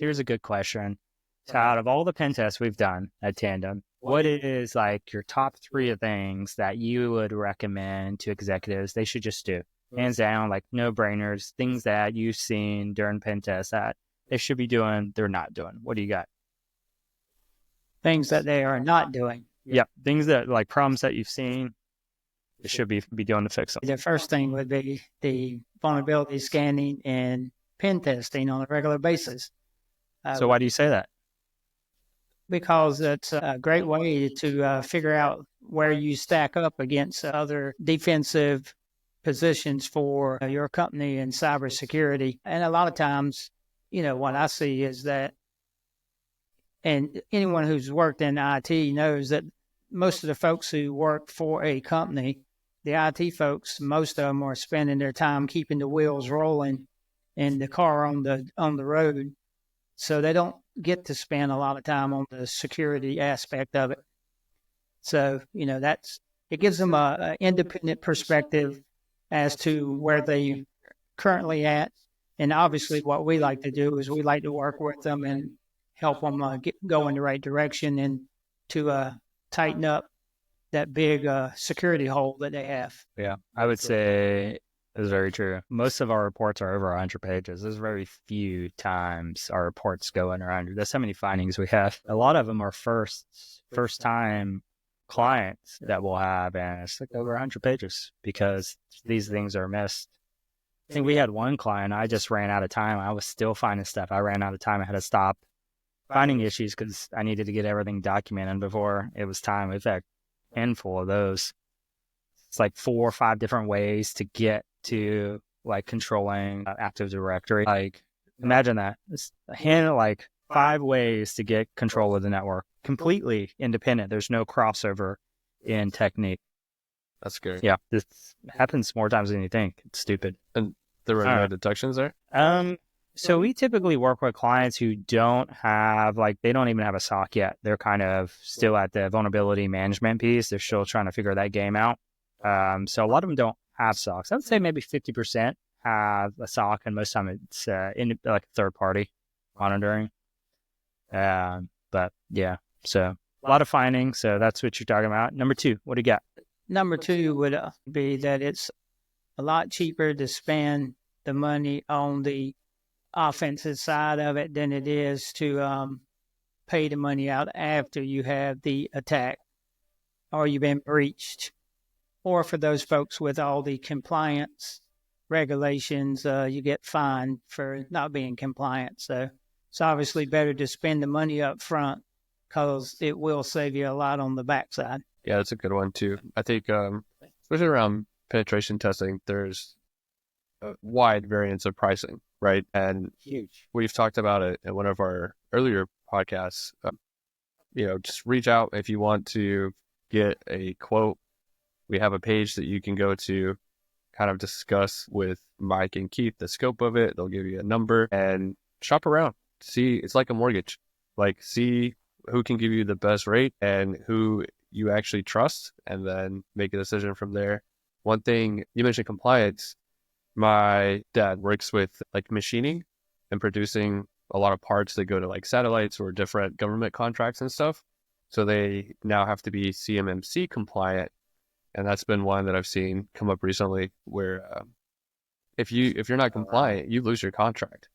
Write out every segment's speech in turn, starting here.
here's a good question. So out of all the pen tests we've done at Tandem, what is like your top 3 of things that you would recommend to executives they should just do? Hands down, like no-brainers, things that you've seen during pen tests that they should be doing, they're not doing. What do you got? Things that they are not doing. Yeah, things that like problems that you've seen, they should be doing to fix them. The first thing would be the vulnerability scanning and pen testing on a regular basis. So why do you say that? Because it's a great way to figure out where you stack up against other defensive positions for your company in cybersecurity. And a lot of times, what I see is that, and anyone who's worked in IT knows that most of the folks who work for a company, the IT folks, most of them are spending their time keeping the wheels rolling and the car on the road. So they don't get to spend a lot of time on the security aspect of it. So, it gives them an independent perspective as to where they currently at. And obviously what we like to do is we like to work with them and help them go in the right direction and to tighten up that big security hole that they have. Yeah, I would say it's very true. Most of our reports are over 100 pages. There's very few times our reports go under 100. There's so many findings we have. A lot of them are first-time clients that we'll have, and it's like over 100 pages because these things are missed. I think we had one client, I just ran out of time. I was still finding stuff. I ran out of time. I had to stop finding issues because I needed to get everything documented before it was time. We've had a handful of those. It's like 4 or 5 different ways to get to like controlling Active Directory. Like imagine that. It's like 5 ways to get control of the network, completely independent. There's no crossover in technique. That's scary. Yeah, this happens more times than you think. It's stupid. And there were no detections there? So we typically work with clients who don't have, they don't even have a SOC yet. They're kind of still at the vulnerability management piece. They're still trying to figure that game out. So a lot of them don't have SOCs. I would say maybe 50% have a SOC, and most of the time it's like third-party monitoring. But yeah, so a lot of findings. So that's what you're talking about. Number 2, what do you got? Number 2 would be that it's a lot cheaper to spend the money on the offensive side of it than it is to pay the money out after you have the attack or you've been breached. Or for those folks with all the compliance regulations, you get fined for not being compliant. So it's obviously better to spend the money up front because it will save you a lot on the backside. Yeah, that's a good one too. I think, especially around penetration testing, there's a wide variance of pricing, right? And huge. We've talked about it in one of our earlier podcasts. Just reach out if you want to get a quote. We have a page that you can go to kind of discuss with Mike and Keith the scope of it. They'll give you a number and shop around. See, it's like a mortgage. See who can give you the best rate and who you actually trust, and then make a decision from there. One thing, you mentioned compliance. My dad works with machining and producing a lot of parts that go to satellites or different government contracts and stuff. So they now have to be CMMC compliant. And that's been one that I've seen come up recently where if you're not compliant, you lose your contract.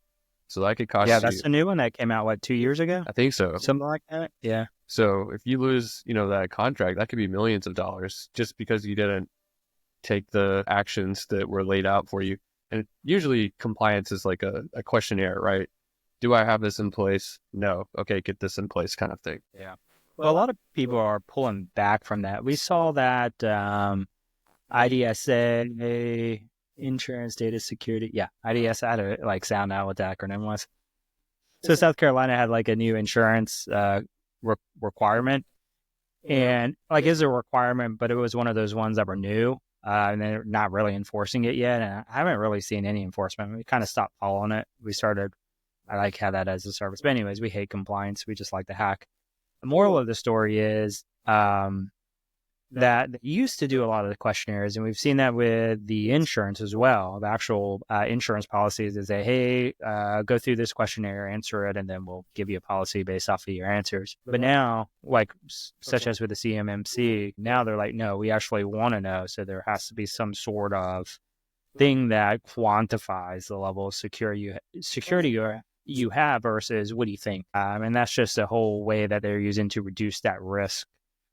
So that could cost you. Yeah, that's the new one that came out, 2 years ago? I think so. Something like that? Yeah. So if you lose, that contract, that could be millions of dollars just because you didn't take the actions that were laid out for you. And usually compliance is like a questionnaire, right? Do I have this in place? No. Okay, get this in place kind of thing. Yeah. Well, a lot of people are pulling back from that. We saw that IDSA, Insurance Data Security. Yeah, IDSA, I had to sound out what the acronym was. So South Carolina had a new insurance requirement. And is a requirement, but it was one of those ones that were new. And they're not really enforcing it yet. And I haven't really seen any enforcement. We kind of stopped following it. I had that as a service. But anyways, we hate compliance. We just like to hack. The moral of the story is the that used to do a lot of the questionnaires, and we've seen that with the insurance as well. The actual insurance policies is say, hey, go through this questionnaire, answer it, and then we'll give you a policy based off of your answers. But now, like such as with the CMMC, now they're like, no, we actually want to know. So there has to be some sort of thing that quantifies the level of security you have versus what do you think. And that's just a whole way that they're using to reduce that risk.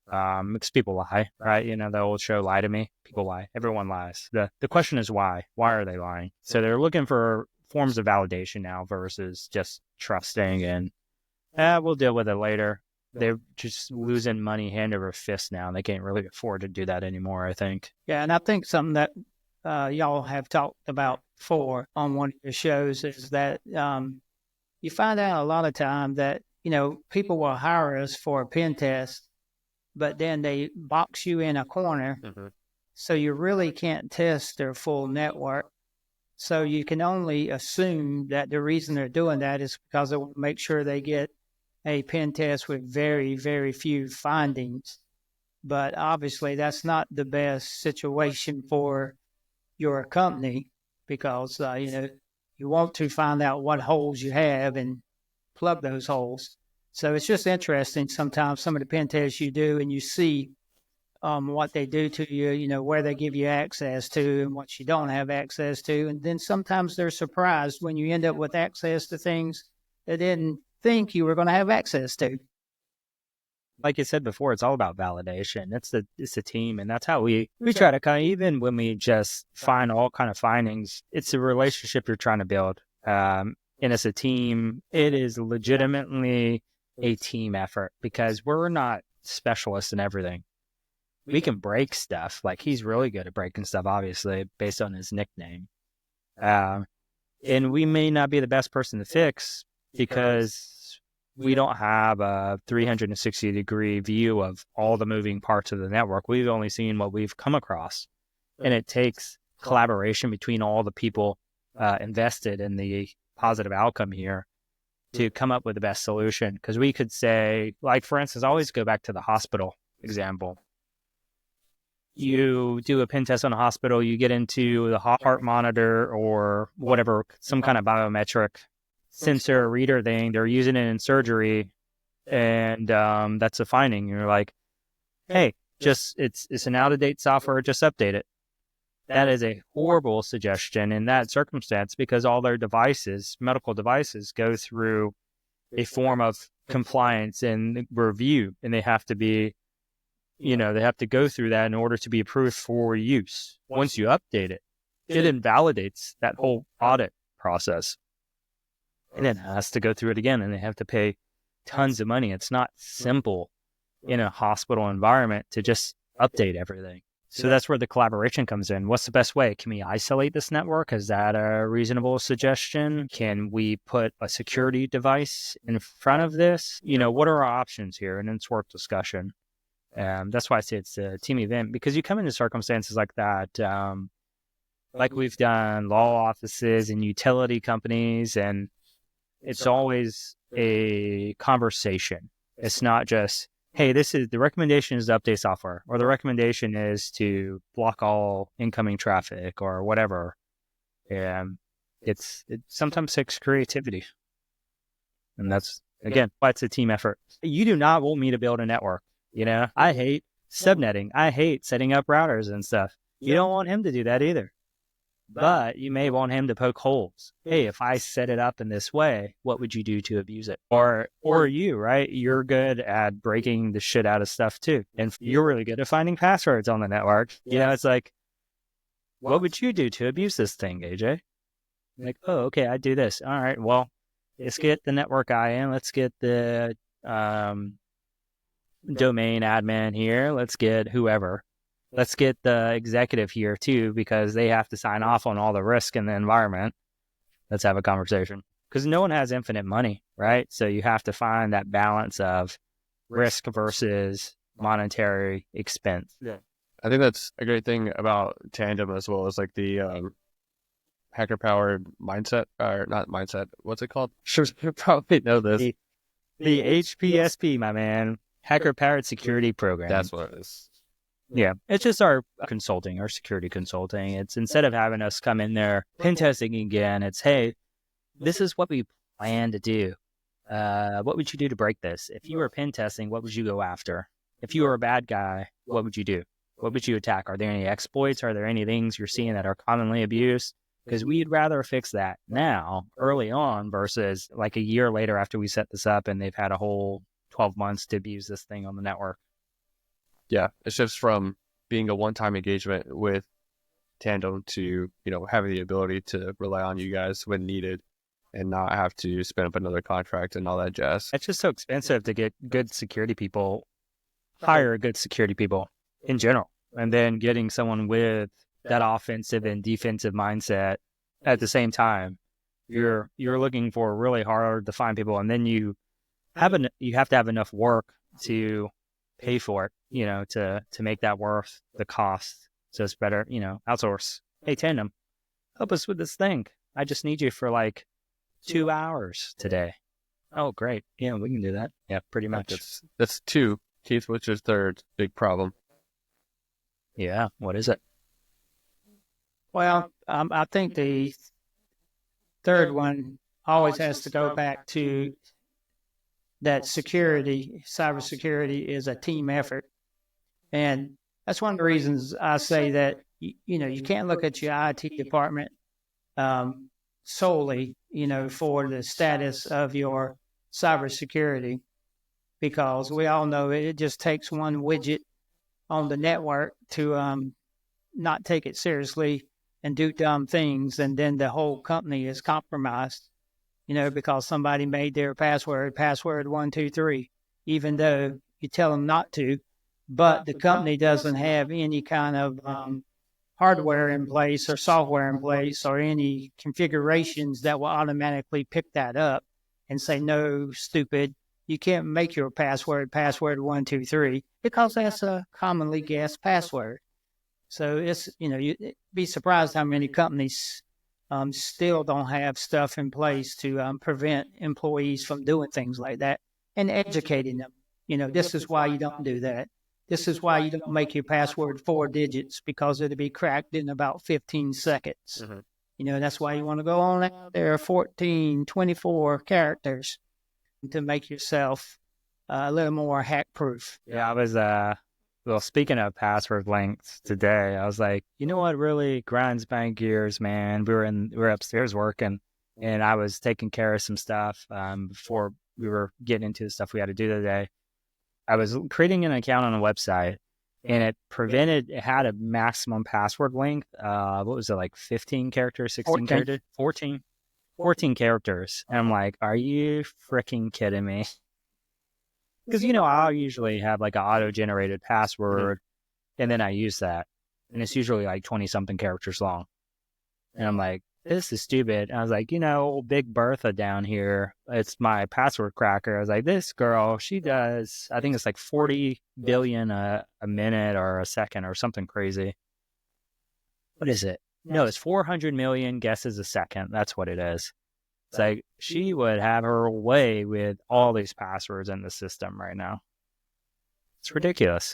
Because people lie, right? You know, the old show, Lie to Me. People lie. Everyone lies. The question is why? Why are they lying? So they're looking for forms of validation now versus just trusting and we'll deal with it later. They're just losing money hand over fist now. And they can't really afford to do that anymore, I think. Yeah, and I think something that y'all have talked about before on one of your shows is that you find out a lot of time that, you know, people will hire us for a pen test, but then they box you in a corner, so you really can't test their full network. So you can only assume that the reason they're doing that is because they want to make sure they get a pen test with very, very few findings. But obviously that's not the best situation for your company because, you know, you want to find out what holes you have and plug those holes. So it's just interesting sometimes some of the pen tests you do and you see what they do to you, you know, where they give you access to and what you don't have access to. And then sometimes they're surprised when you end up with access to things they didn't think you were going to have access to. Like you said before, it's all about validation. It's the team, and that's how we try to kind of, even when we just find all kind of findings, it's a relationship you're trying to build. And as a team, it is legitimately a team effort because we're not specialists in everything. We can break stuff. Like he's really good at breaking stuff, obviously, based on his nickname. And we may not be the best person to fix because we don't have a 360-degree view of all the moving parts of the network. We've only seen what we've come across. And it takes collaboration between all the people invested in the positive outcome here to come up with the best solution. Because we could say, like, for instance, I always go back to the hospital example. You do a pen test on a hospital, you get into the heart monitor or whatever, some kind of biometric sensor reader thing. They're using it in surgery, and that's a finding. You're like, hey, just it's an out-of-date software, just update it. That is a horrible suggestion in that circumstance because all their devices, medical devices, go through a form of compliance and review, and they have to be, you know, they have to go through that in order to be approved for use. Once you update it, it invalidates that whole audit process. And it has to go through it again, and they have to pay tons of money. It's not simple in a hospital environment to just update everything. So that's where the collaboration comes in. What's the best way? Can we isolate this network? Is that a reasonable suggestion? Can we put a security device in front of this? You know, what are our options here? And it's worth discussion. That's why I say it's a team event, because you come into circumstances like that, like we've done law offices and utility companies, and it's always a conversation. It's not just, hey, the recommendation is to update software, or the recommendation is to block all incoming traffic or whatever. And it sometimes takes creativity. And that's, again, why it's a team effort. You do not want me to build a network. You know, I hate subnetting. I hate setting up routers and stuff. You don't want him to do that either. But you may want him to poke holes. Hey, if I set it up in this way, what would you do to abuse it? Or you, right? You're good at breaking the shit out of stuff too. And you're really good at finding passwords on the network. You know, it's like, what would you do to abuse this thing, AJ? Like, oh, okay, I do this. All right, well, let's get the network guy in. Let's get the domain admin here. Let's get whoever. Let's get the executive here too, because they have to sign off on all the risk in the environment. Let's have a conversation. Because no one has infinite money, right? So you have to find that balance of risk versus monetary expense. Yeah. I think that's a great thing about Tandem as well as like the hacker powered mindset, or not mindset. What's it called? Sure, you probably know this. The HPSP, my man. Hacker powered security program. That's what it is. Yeah, it's just our consulting, our security consulting. It's instead of having us come in there pen testing again, it's, hey, this is what we plan to do. What would you do to break this? If you were pen testing, what would you go after? If you were a bad guy, what would you do? What would you attack? Are there any exploits? Are there any things you're seeing that are commonly abused? Because we'd rather fix that now, early on, versus like a year later after we set this up and they've had a whole 12 months to abuse this thing on the network. Yeah, it shifts from being a one-time engagement with Tandem to, having the ability to rely on you guys when needed and not have to spin up another contract and all that jazz. It's just so expensive to get good security people, hire good security people in general, and then getting someone with that offensive and defensive mindset at the same time. You're looking for really hard to find people, and then you have to have enough work to pay for it, to make that worth the cost. So it's better, outsource. Hey, Tandem, help us with this thing. I just need you for like 2 hours today. Oh, great. Yeah, we can do that. Yeah, pretty much. That's two. Keith, what's your third big problem? Yeah, what is it? Well, I think the third one always has to go back to that cybersecurity is a team effort. And that's one of the reasons I say that, you can't look at your IT department solely, for the status of your cybersecurity, because we all know it just takes one widget on the network to not take it seriously and do dumb things, and then the whole company is compromised, because somebody made their password 123, even though you tell them not to, but the company doesn't have any kind of hardware in place or software in place or any configurations that will automatically pick that up and say, no, stupid, you can't make your password 123, because that's a commonly guessed password. So it's, you'd be surprised how many companies still don't have stuff in place to prevent employees from doing things like that, and educating them. This is why you don't do that. This is why you don't make your password 4 digits, because it'll be cracked in about 15 seconds. Mm-hmm. That's why you want to go on out there 14, 24 characters to make yourself a little more hack proof. Yeah, I was well, speaking of password lengths today, I was like, you know what really grinds my gears, man? We were upstairs working, and I was taking care of some stuff before we were getting into the stuff we had to do today. I was creating an account on a website, and it had a maximum password length. What was it, like 15 characters, 16 characters? 14 characters. And I'm like, are you freaking kidding me? Because, I'll usually have like an auto-generated password, and then I use that. And it's usually like 20-something characters long. And I'm like, this is stupid. And I was like, Big Bertha down here, it's my password cracker. I was like, this girl, she does, I think it's like 40 billion a minute or a second or something crazy. What is it? No, it's 400 million guesses a second. That's what it is. It's like she would have her way with all these passwords in the system right now. It's ridiculous.